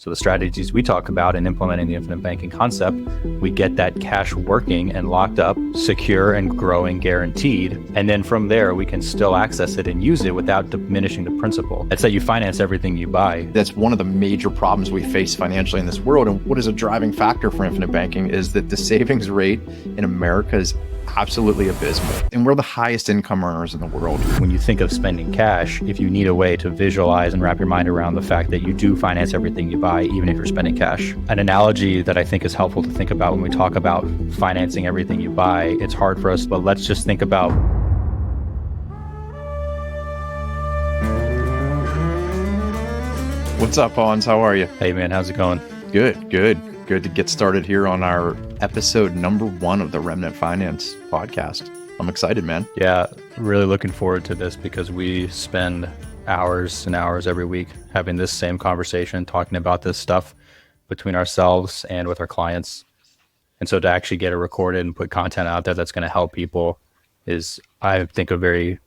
So the strategies we talk about in implementing the infinite banking concept, we get that cash working and locked up, secure and growing, guaranteed. And then from there, we can still access it and use it without diminishing the principal. It's that you finance everything you buy. That's one of the major problems we face financially in this world. And what is a driving factor for infinite banking is that the savings rate in America is absolutely abysmal. And we're the highest income earners in the world. When you think of spending cash, if you need a way to visualize and wrap your mind around the fact that you do finance everything you buy, even if you're spending cash. An analogy that I think is helpful to think about when we talk about financing everything you buy, it's hard for us, but let's just think about What's up, Hans? How are you? Hey man, how's it going? Good to get started here on our episode number 1 of the Remnant Finance podcast. I'm excited, man. Yeah, really looking forward to this because we spend hours and hours every week having this same conversation, talking about this stuff between ourselves and with our clients. And so to actually get it recorded and put content out there that's going to help people is, I think, a very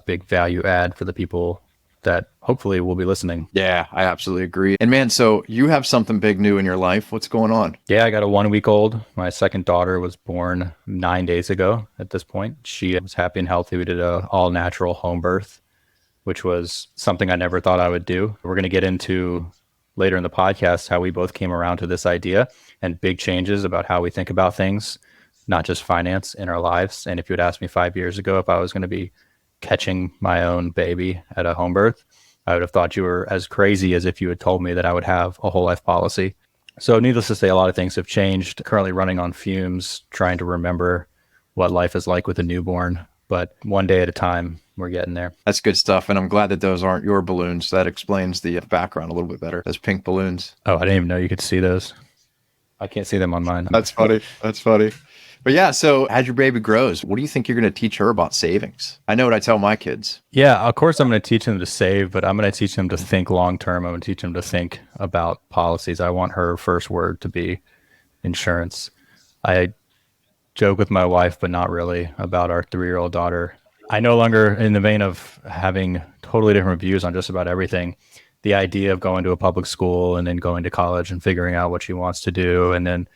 big value add for the people that hopefully will be listening. Yeah, I absolutely agree. And man, so you have something big new in your life. What's going on? Yeah, I got a 1-week-old. My second daughter was born 9 days ago at this point. She was happy and healthy. We did a all natural home birth, which was something I never thought I would do. We're going to get into later in the podcast how we both came around to this idea and big changes about how we think about things, not just finance in our lives. And if you had asked me 5 years ago if I was going to be catching my own baby at a home birth, I would have thought you were as crazy as if you had told me that I would have a whole life policy. So needless to say, a lot of things have changed. Currently running on fumes, trying to remember what life is like with a newborn, but one day at a time, we're getting there. That's good stuff. And I'm glad that those aren't your balloons. That explains the background a little bit better. Those pink balloons. Oh, I didn't even know you could see those. I can't see them on mine. That's funny. That's funny. But yeah, so as your baby grows, what do you think you're going to teach her about savings? I know what I tell my kids. Yeah, of course I'm going to teach them to save, but I'm going to teach them to think long-term. I'm going to teach them to think about policies. I want her first word to be insurance. I joke with my wife, but not really, about our 3-year-old daughter. I no longer, in the vein of having totally different views on just about everything, the idea of going to a public school and then going to college and figuring out what she wants to do and then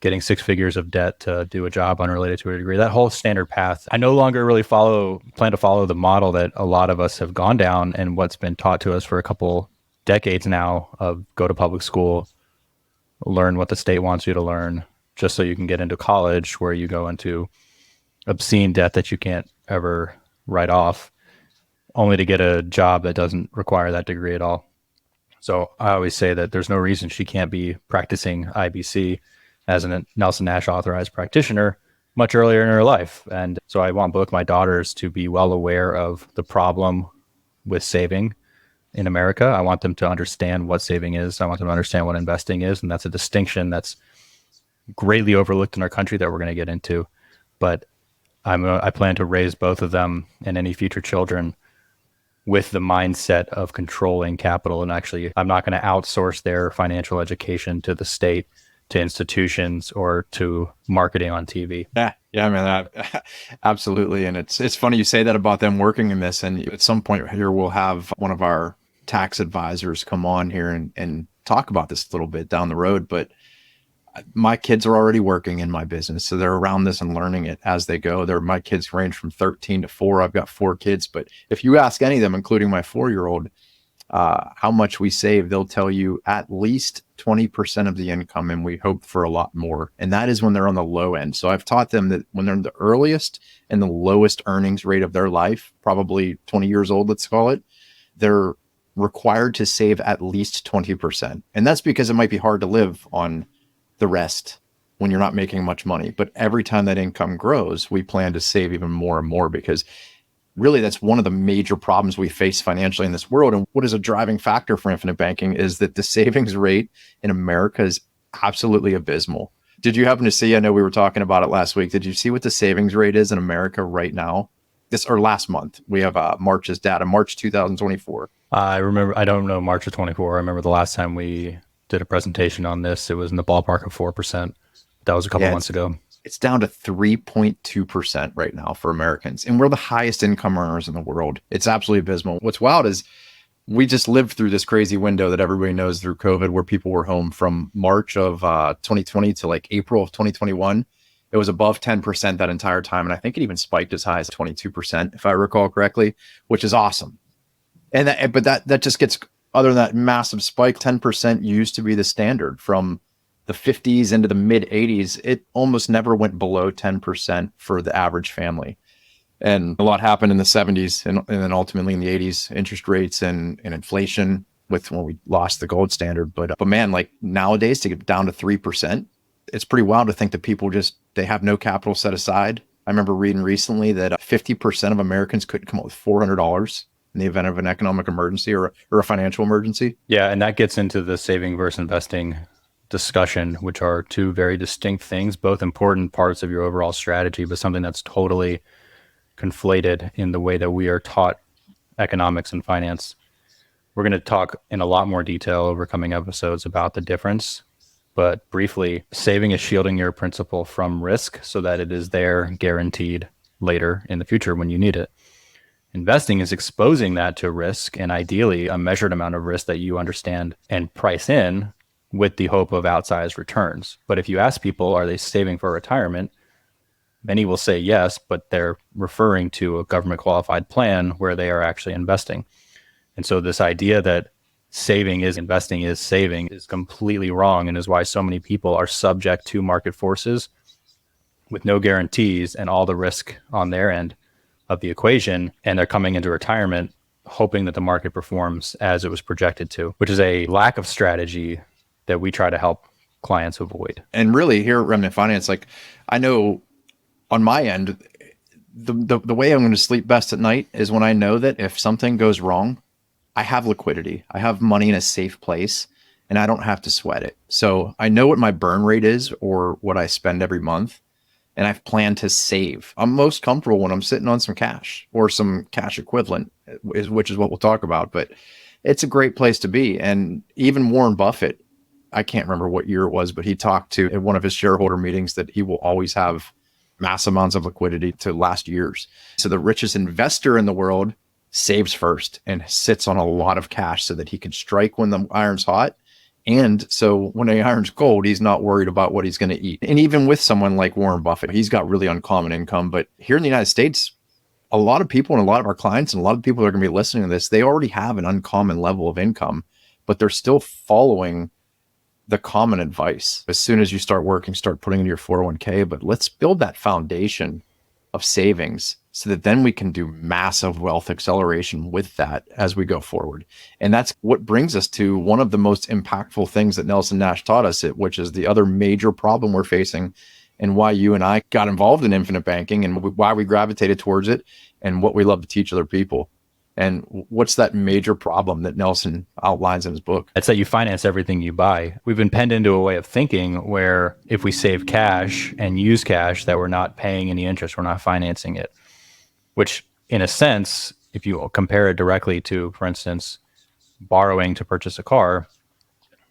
getting 6 figures of debt to do a job unrelated to her degree, that whole standard path. I no longer really plan to follow the model that a lot of us have gone down and what's been taught to us for a couple decades now of go to public school, learn what the state wants you to learn, just so you can get into college where you go into obscene debt that you can't ever write off, only to get a job that doesn't require that degree at all. So I always say that there's no reason she can't be practicing IBC as a Nelson Nash authorized practitioner much earlier in her life. And so I want both my daughters to be well aware of the problem with saving in America. I want them to understand what saving is. I want them to understand what investing is. And that's a distinction that's greatly overlooked in our country that we're going to get into. But I plan to raise both of them and any future children with the mindset of controlling capital. And actually, I'm not going to outsource their financial education to the state, to institutions, or to marketing on TV. Yeah, man, absolutely. And it's funny you say that about them working in this. And at some point here, we'll have one of our tax advisors come on here and talk about this a little bit down the road. But my kids are already working in my business, so they're around this and learning it as they go. My kids range from 13 to 4. I've got 4 kids, but if you ask any of them, including my 4-year-old, how much we save, they'll tell you at least 20% of the income, and we hope for a lot more. And that is when they're on the low end. So I've taught them that when they're in the earliest and the lowest earnings rate of their life, probably 20 years old, let's call it, they're required to save at least 20%. And that's because it might be hard to live on the rest when you're not making much money. But every time that income grows, we plan to save even more and more, because really that's one of the major problems we face financially in this world. And what is a driving factor for infinite banking is that the savings rate in America is absolutely abysmal. Did you happen to see, I know we were talking about it last week, did you see what the savings rate is in America right now? Last month, we have March's data, March 2024. I remember, I don't know March of 24. I remember the last time we did a presentation on this, it was in the ballpark of 4%. That was a couple months ago. It's down to 3.2% right now for Americans. And we're the highest income earners in the world. It's absolutely abysmal. What's wild is we just lived through this crazy window that everybody knows through COVID, where people were home from March of 2020 to like April of 2021. It was above 10% that entire time. And I think it even spiked as high as 22%, if I recall correctly, which is awesome. And that just gets, other than that massive spike, 10% used to be the standard from the 50s into the mid 80s. It almost never went below 10% for the average family. And a lot happened in the 70s and then ultimately in the 80s, interest rates and inflation with when we lost the gold standard. But man, like nowadays to get down to 3%, it's pretty wild to think that people they have no capital set aside. I remember reading recently that 50% of Americans couldn't come up with $400 in the event of an economic emergency or a financial emergency. Yeah, and that gets into the saving versus investing discussion, which are two very distinct things, both important parts of your overall strategy, but something that's totally conflated in the way that we are taught economics and finance. We're going to talk in a lot more detail over coming episodes about the difference. But briefly, saving is shielding your principal from risk so that it is there guaranteed later in the future when you need it. Investing is exposing that to risk, and ideally a measured amount of risk that you understand and price in with the hope of outsized returns. But if you ask people, are they saving for retirement? Many will say yes, but they're referring to a government qualified plan where they are actually investing. And so this idea that saving is investing is saving is completely wrong, and is why so many people are subject to market forces with no guarantees and all the risk on their end of the equation. And they're coming into retirement hoping that the market performs as it was projected to, which is a lack of strategy that we try to help clients avoid. And really here at Remnant Finance, like I know on my end, the way I'm going to sleep best at night is when I know that if something goes wrong, I have liquidity. I have money in a safe place and I don't have to sweat it. So I know what my burn rate is or what I spend every month. And I've planned to save. I'm most comfortable when I'm sitting on some cash or some cash equivalent, which is what we'll talk about. But it's a great place to be. And even Warren Buffett, I can't remember what year it was, but he talked to at one of his shareholder meetings that he will always have mass amounts of liquidity to last years. So the richest investor in the world saves first and sits on a lot of cash so that he can strike when the iron's hot. And so when the iron's cold, he's not worried about what he's going to eat. And even with someone like Warren Buffett, he's got really uncommon income. But here in the United States, a lot of people and a lot of our clients and a lot of people that are going to be listening to this, they already have an uncommon level of income, but they're still following the common advice. As soon as you start working, start putting in your 401k, but let's build that foundation of savings so that then we can do massive wealth acceleration with that as we go forward. And that's what brings us to one of the most impactful things that Nelson Nash taught us, which is the other major problem we're facing and why you and I got involved in infinite banking and why we gravitated towards it and what we love to teach other people. And what's that major problem that Nelson outlines in his book? It's that you finance everything you buy. We've been penned into a way of thinking where if we save cash and use cash, that we're not paying any interest, we're not financing it, which in a sense, if you compare it directly to, for instance, borrowing to purchase a car,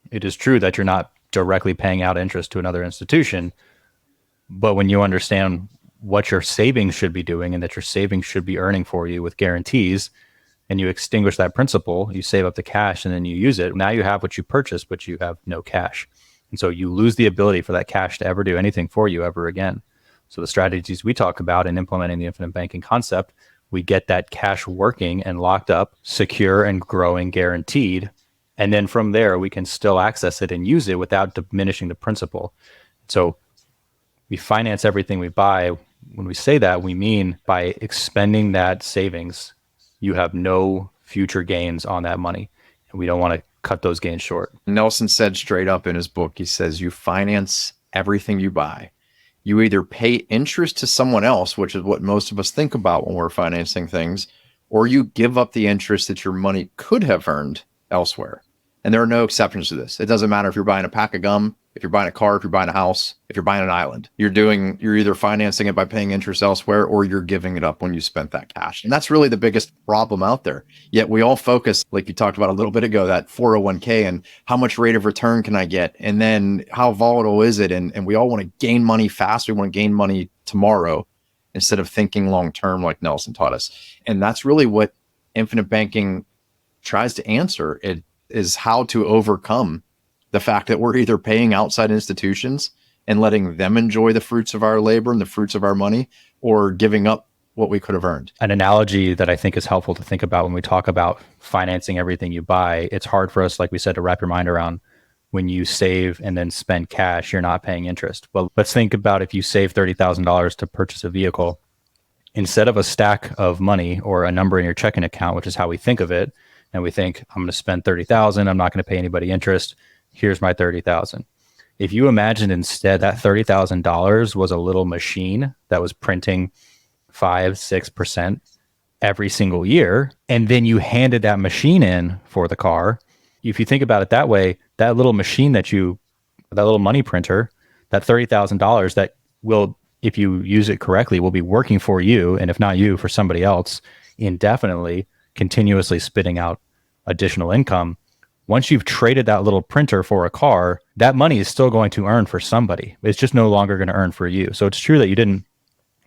it is true that you're not directly paying out interest to another institution. But when you understand what your savings should be doing and that your savings should be earning for you with guarantees, and you extinguish that principal, you save up the cash and then you use it. Now you have what you purchased, but you have no cash. And so you lose the ability for that cash to ever do anything for you ever again. So the strategies we talk about in implementing the infinite banking concept, we get that cash working and locked up, secure and growing, guaranteed. And then from there, we can still access it and use it without diminishing the principal. So we finance everything we buy. When we say that, we mean by expending that savings, you have no future gains on that money. And we don't want to cut those gains short. Nelson said straight up in his book, he says, you finance everything you buy. You either pay interest to someone else, which is what most of us think about when we're financing things, or you give up the interest that your money could have earned elsewhere. And there are no exceptions to this. It doesn't matter if you're buying a pack of gum, if you're buying a car, if you're buying a house, if you're buying an island, you're either financing it by paying interest elsewhere or you're giving it up when you spent that cash. And that's really the biggest problem out there. Yet we all focus, like you talked about a little bit ago, that 401k and how much rate of return can I get? And then how volatile is it? And we all want to gain money fast. We want to gain money tomorrow instead of thinking long-term like Nelson taught us. And that's really what infinite banking tries to answer it is how to overcome the fact that we're either paying outside institutions and letting them enjoy the fruits of our labor and the fruits of our money, or giving up what we could have earned. An analogy that I think is helpful to think about when we talk about financing everything you buy, it's hard for us, like we said, to wrap your mind around. When you save and then spend cash, you're not paying interest. Well, let's think about if you save $30,000 to purchase a vehicle, instead of a stack of money or a number in your checking account, which is how we think of it, and we think, I'm going to spend 30,000, I'm not going to pay anybody interest. Here's my 30,000. If you imagine instead that $30,000 was a little machine that was printing 5-6% every single year, and then you handed that machine in for the car. If you think about it that way, that little machine that little money printer, that $30,000 that will, if you use it correctly, will be working for you, and if not you, for somebody else indefinitely, continuously spitting out additional income. Once you've traded that little printer for a car, that money is still going to earn for somebody. It's just no longer going to earn for you. So it's true that you didn't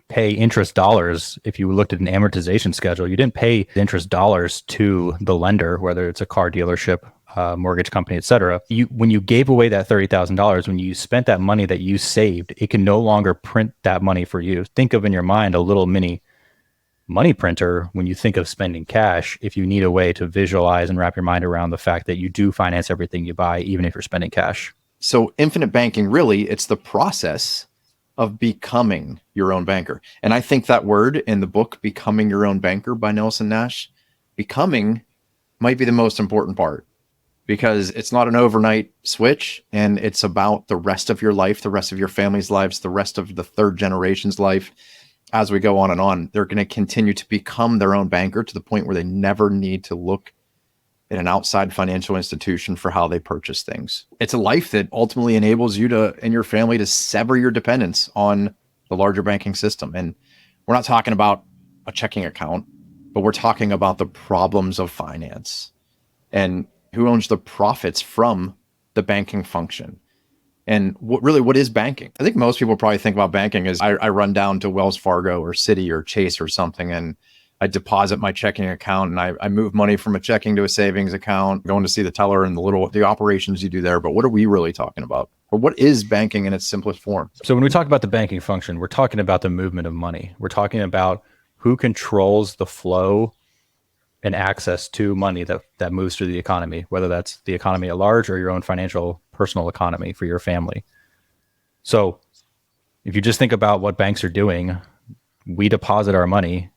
pay interest dollars. If you looked at an amortization schedule, you didn't pay interest dollars to the lender, whether it's a car dealership, mortgage company, et cetera. When you gave away that $30,000, when you spent that money that you saved, it can no longer print that money for you. Think of in your mind a little mini money printer when you think of spending cash, if you need a way to visualize and wrap your mind around the fact that you do finance everything you buy, even if you're spending cash. So infinite banking, really, it's the process of becoming your own banker. And I think that word in the book, Becoming Your Own Banker by Nelson Nash, becoming might be the most important part, because it's not an overnight switch, and it's about the rest of your life, the rest of your family's lives, the rest of the third generation's life. As we go on and on, they're going to continue to become their own banker to the point where they never need to look at an outside financial institution for how they purchase things. It's a life that ultimately enables you to, and your family, to sever your dependence on the larger banking system. And we're not talking about a checking account, but we're talking about the problems of finance and who owns the profits from the banking function. And what is banking? I think most people probably think about banking as I run down to Wells Fargo or Citi or Chase or something, and I deposit my checking account, and I move money from a checking to a savings account, going to see the teller and the operations you do there. But what are we really talking about? Or what is banking in its simplest form? So when we talk about the banking function, we're talking about the movement of money. We're talking about who controls the flow and access to money that moves through the economy, whether that's the economy at large or your own financial personal economy for your family. So if you just think about what banks are doing, we deposit our money,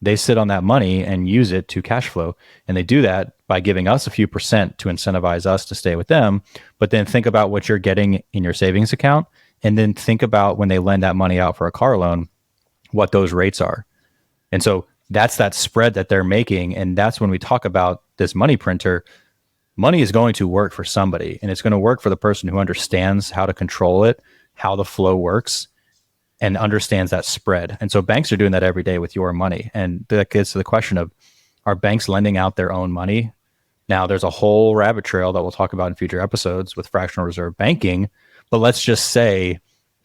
they sit on that money and use it to cash flow. And they do that by giving us a few percent to incentivize us to stay with them. But then think about what you're getting in your savings account. And then think about when they lend that money out for a car loan, what those rates are. And so that's that spread that they're making. And that's when we talk about this money printer, money is going to work for somebody, and it's going to work for the person who understands how to control it, how the flow works, and understands that spread. And so banks are doing that every day with your money. And that gets to the question of, are banks lending out their own money? Now, there's a whole rabbit trail that we'll talk about in future episodes with fractional reserve banking. But let's just say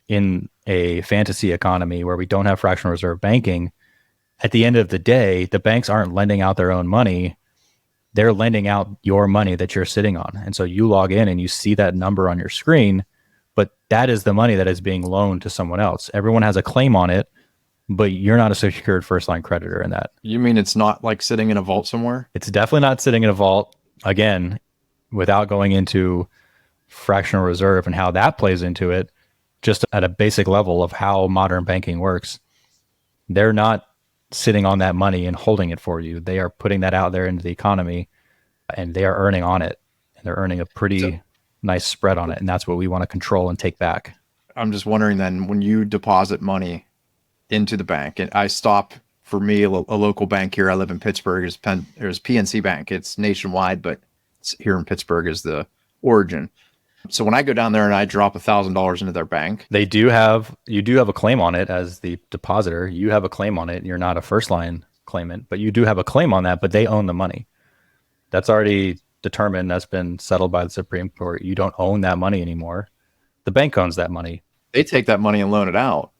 in a fantasy economy where we don't have fractional reserve banking, at the end of the day, the banks aren't lending out their own money. They're lending out your money that you're sitting on. And so you log in and you see that number on your screen, but that is the money that is being loaned to someone else. Everyone has a claim on it, but you're not a secured first line creditor in that. You mean it's not like sitting in a vault somewhere? It's definitely not sitting in a vault. Again, without going into fractional reserve and how that plays into it, just at a basic level of how modern banking works, they're not sitting on that money and holding it for you. They are putting that out there into the economy, and they are earning on it. And they're earning a pretty nice spread on it. And that's what we want to control and take back. I'm just wondering then, when you deposit money into the bank, and I stop, for me, a local bank here, I live in Pittsburgh, there's PNC Bank. It's nationwide, but it's here in Pittsburgh is the origin. So when I go down there and I drop $1,000 into their bank, you do have a claim on it as the depositor. You have a claim on it. You're not a first line claimant, but you do have a claim on that, but they own the money. That's already determined. That's been settled by the Supreme Court. You don't own that money anymore. The bank owns that money. They take that money and loan it out.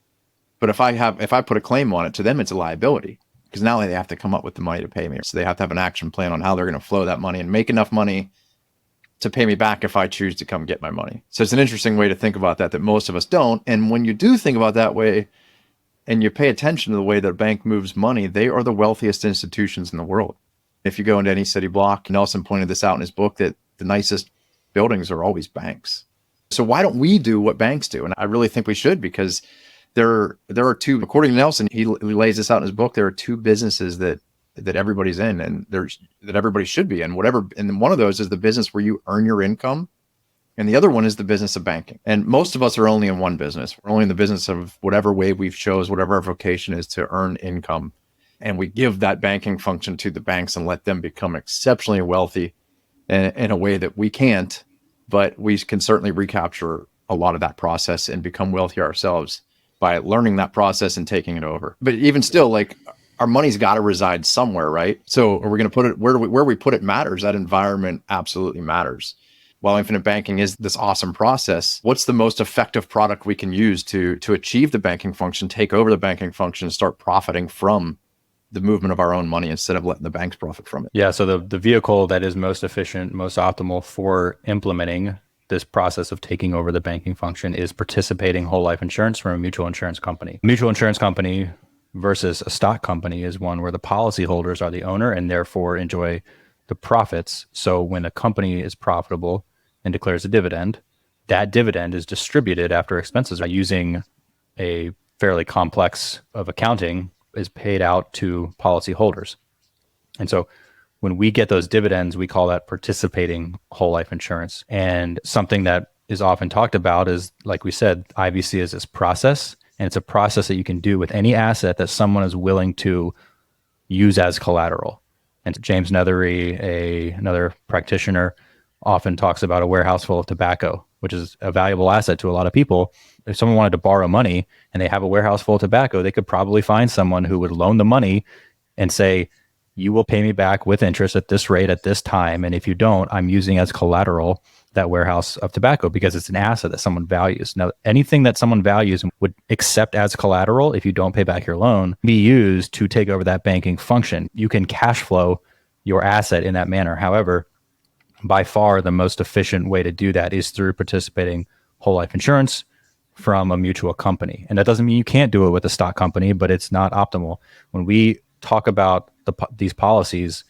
But if I put a claim on it, to them, it's a liability. because now they have to come up with the money to pay me. So they have to have an action plan on how they're going to flow that money and make enough money to pay me back if I choose to come get my money. So it's an interesting way to think about that most of us don't. And when you do think about that way and you pay attention to the way that a bank moves money, they are the wealthiest institutions in the world. If you go into any city block, Nelson pointed this out in his book, that the nicest buildings are always banks. So why don't we do what banks do? And I really think we should, because there are two, according to Nelson, he lays this out in his book, there are two businesses that everybody's in, and that everybody should be in, whatever. And one of those is the business where you earn your income, and the other one is the business of banking. And most of us are only in one business. We're only in the business of whatever way we've chose, whatever our vocation is, to earn income. And we give that banking function to the banks and let them become exceptionally wealthy in a way that we can't, but we can certainly recapture a lot of that process and become wealthy ourselves by learning that process and taking it over. But even still, like, our money's got to reside somewhere, right? So are we going to put it where we put it matters. That environment absolutely matters. While infinite banking is this awesome process, what's the most effective product we can use to achieve the banking function, take over the banking function, and start profiting from the movement of our own money instead of letting the banks profit from it? Yeah. So the vehicle that is most efficient, most optimal for implementing this process of taking over the banking function is participating whole life insurance from a mutual insurance company. Mutual insurance company versus a stock company is one where the policyholders are the owner and therefore enjoy the profits. So when a company is profitable and declares a dividend, that dividend is distributed after expenses are using a fairly complex of accounting is paid out to policyholders. And so when we get those dividends, we call that participating whole life insurance. And something that is often talked about is, like we said, IBC is this process, and it's a process that you can do with any asset that someone is willing to use as collateral. And James Nethery, another practitioner, often talks about a warehouse full of tobacco, which is a valuable asset to a lot of people. If someone wanted to borrow money and they have a warehouse full of tobacco, they could probably find someone who would loan the money and say, you will pay me back with interest at this rate at this time. And if you don't, I'm using as collateral that warehouse of tobacco because it's an asset that someone values. Now, anything that someone values and would accept as collateral if you don't pay back your loan be used to take over that banking function. You can cash flow your asset in that manner. However, by far the most efficient way to do that is through participating whole life insurance from a mutual company. And that doesn't mean you can't do it with a stock company, but it's not optimal. When we talk about these policies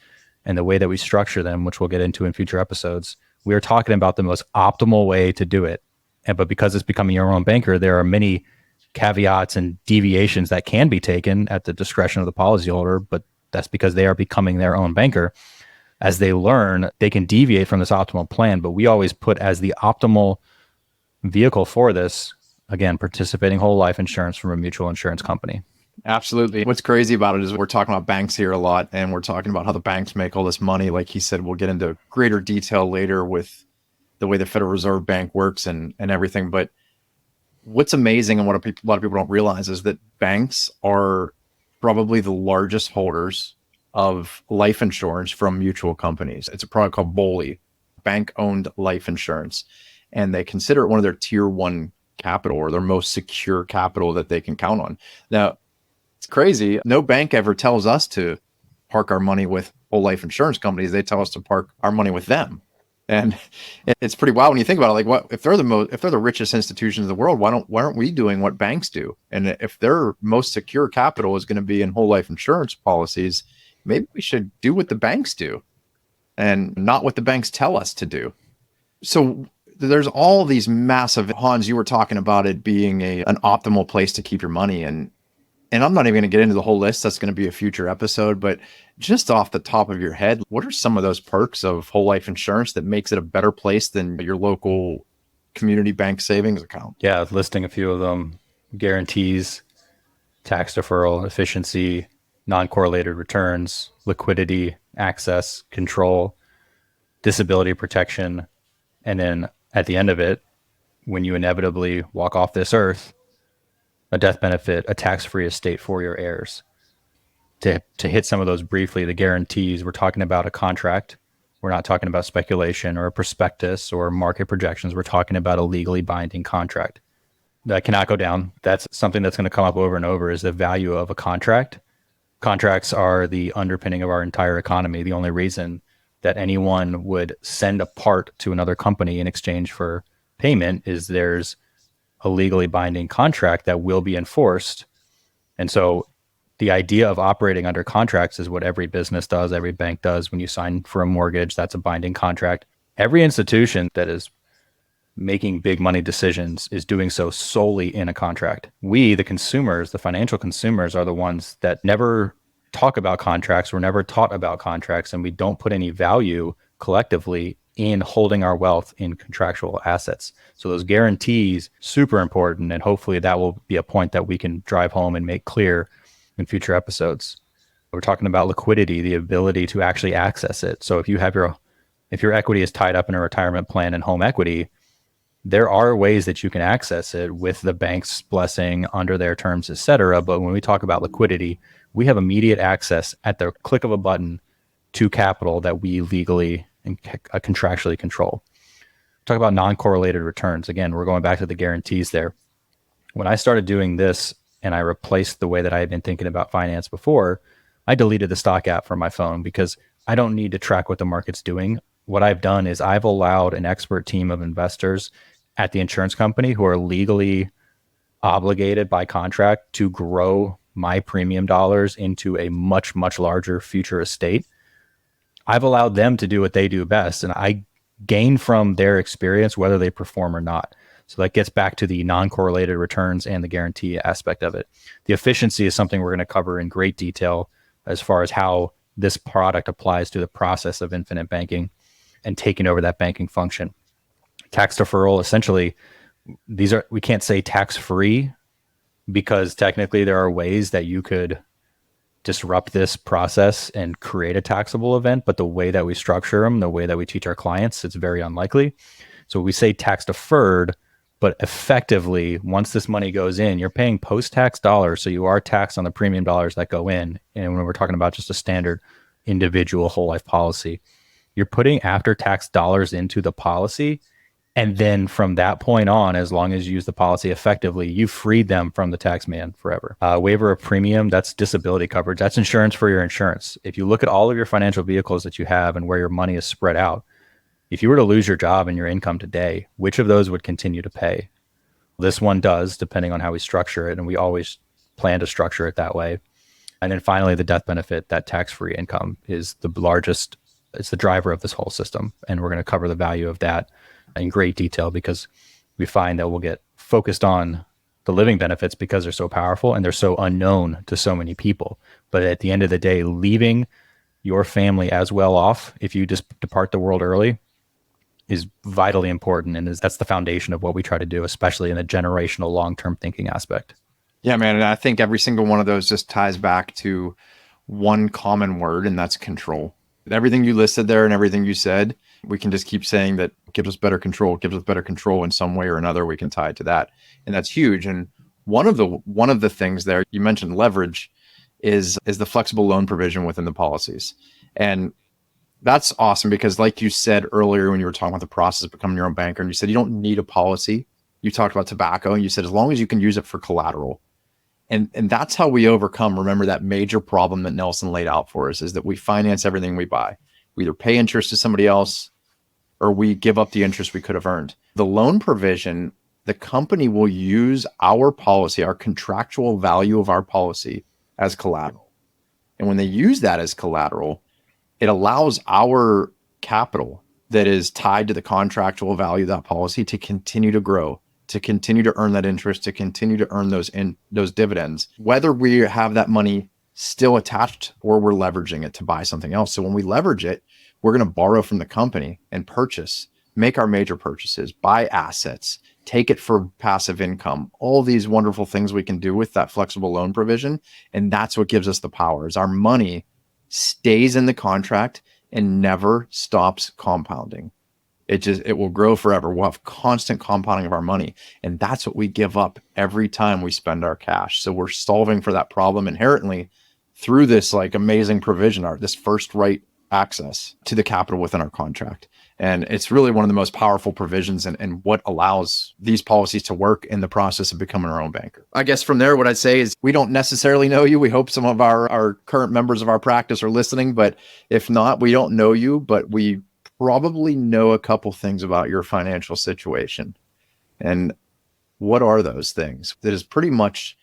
and the way that we structure them, which we'll get into in future episodes, we're talking about the most optimal way to do it. But because it's becoming your own banker, there are many caveats and deviations that can be taken at the discretion of the policyholder, but that's because they are becoming their own banker. As they learn, they can deviate from this optimal plan, but we always put as the optimal vehicle for this, again, participating whole life insurance from a mutual insurance company. Absolutely. What's crazy about it is we're talking about banks here a lot, and we're talking about how the banks make all this money. Like he said, we'll get into greater detail later with the way the Federal Reserve Bank works and everything. But what's amazing and what a lot of people don't realize is that banks are probably the largest holders of life insurance from mutual companies. It's a product called BOLI, bank-owned life insurance. And they consider it one of their tier one capital, or their most secure capital that they can count on. Now, it's crazy. No bank ever tells us to park our money with whole life insurance companies. They tell us to park our money with them. And it's pretty wild when you think about it. Like, what if they're the richest institutions in the world? Why aren't we doing what banks do? And if their most secure capital is going to be in whole life insurance policies, maybe we should do what the banks do and not what the banks tell us to do. So there's all these massive, Hans, you were talking about it being an optimal place to keep your money. And I'm not even going to get into the whole list. That's going to be a future episode. But just off the top of your head, what are some of those perks of whole life insurance that makes it a better place than your local community bank savings account? Yeah, listing a few of them: guarantees, tax deferral, efficiency, non-correlated returns, liquidity, access, control, disability protection, and then at the end of it, when you inevitably walk off this earth, a death benefit, a tax-free estate for your heirs. To hit some of those briefly, the guarantees, we're talking about a contract. We're not talking about speculation or a prospectus or market projections. We're talking about a legally binding contract that cannot go down. That's something that's going to come up over and over, is the value of a contract Contracts are the underpinning of our entire economy. The only reason that anyone would send a part to another company in exchange for payment is there's a legally binding contract that will be enforced. And so the idea of operating under contracts is what every business does, every bank does. When you sign for a mortgage, that's a binding contract. Every institution that is making big money decisions is doing so solely in a contract. We, the consumers, the financial consumers, are the ones that never talk about contracts. We're never taught about contracts, and we don't put any value collectively in holding our wealth in contractual assets. So those guarantees, super important. And hopefully that will be a point that we can drive home and make clear in future episodes. We're talking about liquidity, the ability to actually access it. So if your equity is tied up in a retirement plan and home equity, there are ways that you can access it with the bank's blessing under their terms, et cetera. But when we talk about liquidity, we have immediate access at the click of a button to capital that we legally and contractually control. Talk about non-correlated returns. Again, we're going back to the guarantees there. When I started doing this and I replaced the way that I had been thinking about finance before, I deleted the stock app from my phone because I don't need to track what the market's doing. What I've done is I've allowed an expert team of investors at the insurance company who are legally obligated by contract to grow my premium dollars into a much, much larger future estate. I've allowed them to do what they do best, and I gain from their experience whether they perform or not. So that gets back to the non-correlated returns and the guarantee aspect of it. The efficiency is something we're going to cover in great detail as far as how this product applies to the process of infinite banking and taking over that banking function. Tax deferral, essentially, we can't say tax-free because technically there are ways that you could disrupt this process and create a taxable event, but the way that we structure them, the way that we teach our clients, it's very unlikely. So we say tax deferred, but effectively, once this money goes in, you're paying post-tax dollars, so you are taxed on the premium dollars that go in. And when we're talking about just a standard individual whole life policy, you're putting after-tax dollars into the policy. And then from that point on, as long as you use the policy effectively, you freed them from the tax man forever. Waiver of premium, that's disability coverage. That's insurance for your insurance. If you look at all of your financial vehicles that you have and where your money is spread out, if you were to lose your job and your income today, which of those would continue to pay? This one does, depending on how we structure it. And we always plan to structure it that way. And then finally, the death benefit, that tax-free income is the largest, it's the driver of this whole system. And we're going to cover the value of that in great detail because we find that we'll get focused on the living benefits because they're so powerful and they're so unknown to so many people. But at the end of the day, leaving your family as well off, if you just depart the world early, is vitally important. And that's the foundation of what we try to do, especially in the generational long-term thinking aspect. Yeah, man. And I think every single one of those just ties back to one common word, and that's control. Everything you listed there and everything you said, we can just keep saying that gives us better control, gives us better control in some way or another. We can tie it to that. And that's huge. And one of the things there, you mentioned leverage, is the flexible loan provision within the policies. And that's awesome because like you said earlier when you were talking about the process of becoming your own banker, and you said you don't need a policy. You talked about tobacco and you said as long as you can use it for collateral. And that's how we overcome, remember, that major problem that Nelson laid out for us is that we finance everything we buy. We either pay interest to somebody else or we give up the interest we could have earned. The loan provision, the company will use our policy, our contractual value of our policy as collateral. And when they use that as collateral, it allows our capital that is tied to the contractual value of that policy to continue to grow, to continue to earn that interest, to continue to earn those dividends, whether we have that money still attached or we're leveraging it to buy something else. So when we leverage it, we're going to borrow from the company and purchase, make our major purchases, buy assets, take it for passive income, all these wonderful things we can do with that flexible loan provision. And that's what gives us the power is our money stays in the contract and never stops compounding. It will grow forever. We'll have constant compounding of our money. And that's what we give up every time we spend our cash. So we're solving for that problem inherently through this like amazing provision, this first right access to the capital within our contract. And it's really one of the most powerful provisions and what allows these policies to work in the process of becoming our own banker. I guess from there, what I'd say is we don't necessarily know you. We hope some of our current members of our practice are listening, but if not, we don't know you, but we probably know a couple things about your financial situation. And what are those things that is pretty much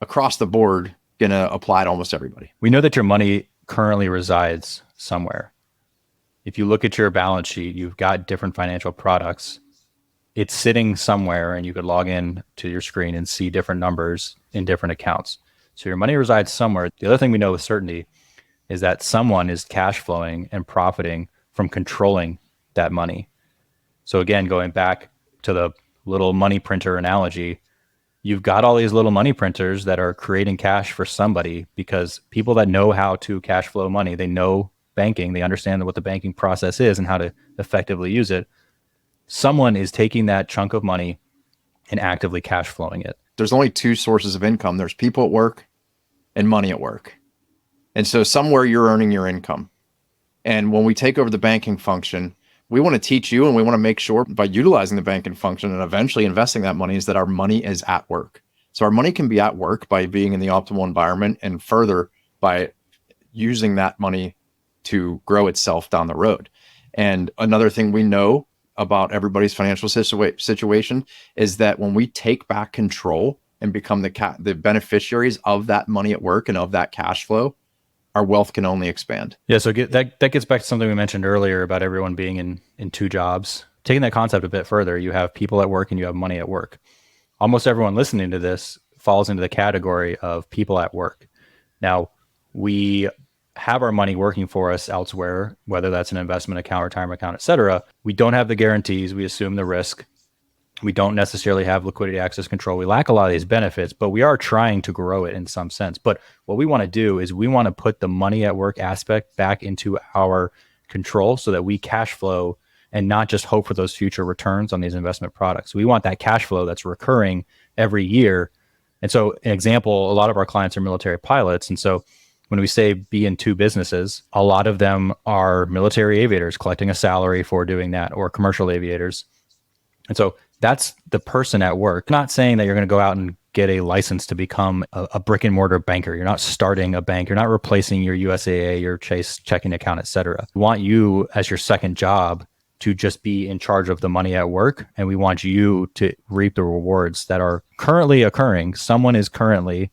across the board going to apply to almost everybody? We know that your money currently resides somewhere. If you look at your balance sheet, you've got different financial products. It's sitting somewhere, and you could log in to your screen and see different numbers in different accounts. So your money resides somewhere. The other thing we know with certainty is that someone is cash flowing and profiting from controlling that money. So again, going back to the little money printer analogy, you've got all these little money printers that are creating cash for somebody, because people that know how to cash flow money, they know banking, they understand what the banking process is and how to effectively use it. Someone is taking that chunk of money and actively cash flowing it. There's only two sources of income. There's people at work and money at work. And so somewhere you're earning your income. And when we take over the banking function, we want to teach you, and we want to make sure by utilizing the banking function and eventually investing that money, is that our money is at work. So our money can be at work by being in the optimal environment, and further by using that money to grow itself down the road. And another thing we know about everybody's financial situation is that when we take back control and become the beneficiaries of that money at work and of that cash flow, our wealth can only expand. Yeah, so that gets back to something we mentioned earlier about everyone being in two jobs. Taking that concept a bit further, you have people at work and you have money at work. Almost everyone listening to this falls into the category of people at work. Now, we have our money working for us elsewhere, whether that's an investment account, retirement account, et cetera. We don't have the guarantees. We assume the risk. We don't necessarily have liquidity, access control. We lack a lot of these benefits, but we are trying to grow it in some sense. But what we want to do is we want to put the money at work aspect back into our control so that we cash flow and not just hope for those future returns on these investment products. We want that cash flow that's recurring every year. And so an example, a lot of our clients are military pilots. And so when we say be in two businesses, a lot of them are military aviators collecting a salary for doing that, or commercial aviators. And so that's the person at work. Not saying that you're going to go out and get a license to become a brick and mortar banker. You're not starting a bank. You're not replacing your USAA, your Chase checking account, et cetera. We want you as your second job to just be in charge of the money at work. And we want you to reap the rewards that are currently occurring. Someone is currently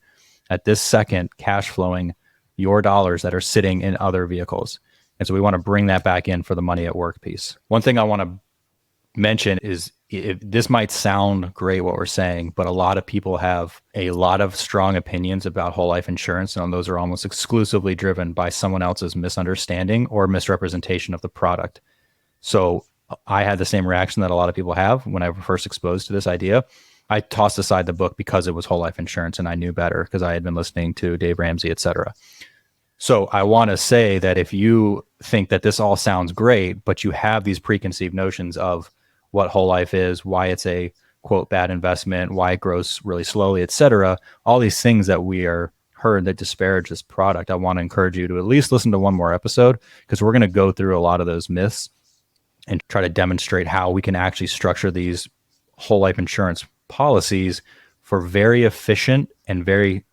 at this second cash flowing your dollars that are sitting in other vehicles. And so we want to bring that back in for the money at work piece. One thing I want to mention is, this might sound great what we're saying, but a lot of people have a lot of strong opinions about whole life insurance, and those are almost exclusively driven by someone else's misunderstanding or misrepresentation of the product. So I had the same reaction that a lot of people have when I was first exposed to this idea. I tossed aside the book because it was whole life insurance and I knew better because I had been listening to Dave Ramsey, et cetera. So I want to say that if you think that this all sounds great, but you have these preconceived notions of what whole life is, why it's a quote bad investment, why it grows really slowly, et cetera, all these things that we are heard that disparage this product, I want to encourage you to at least listen to one more episode, because we're going to go through a lot of those myths and try to demonstrate how we can actually structure these whole life insurance policies for very efficient and very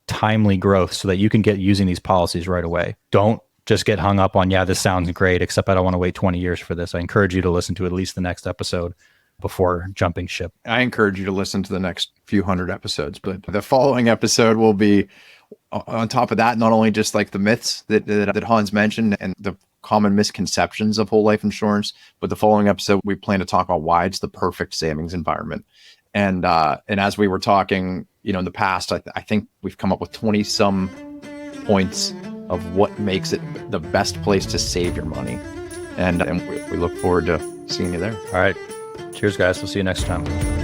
timely growth so that you can get using these policies right away. Don't just get hung up on, yeah, this sounds great, except I don't want to wait 20 years for this. I encourage you to listen to at least the next episode before jumping ship. I encourage you to listen to the next few hundred episodes, but the following episode will be on top of that, not only just like the myths that Hans mentioned and the common misconceptions of whole life insurance, but the following episode, we plan to talk about why it's the perfect savings environment. And as we were talking, in the past, I think we've come up with 20 some points of what makes it the best place to save your money. And we look forward to seeing you there. All right. Cheers, guys. We'll see you next time.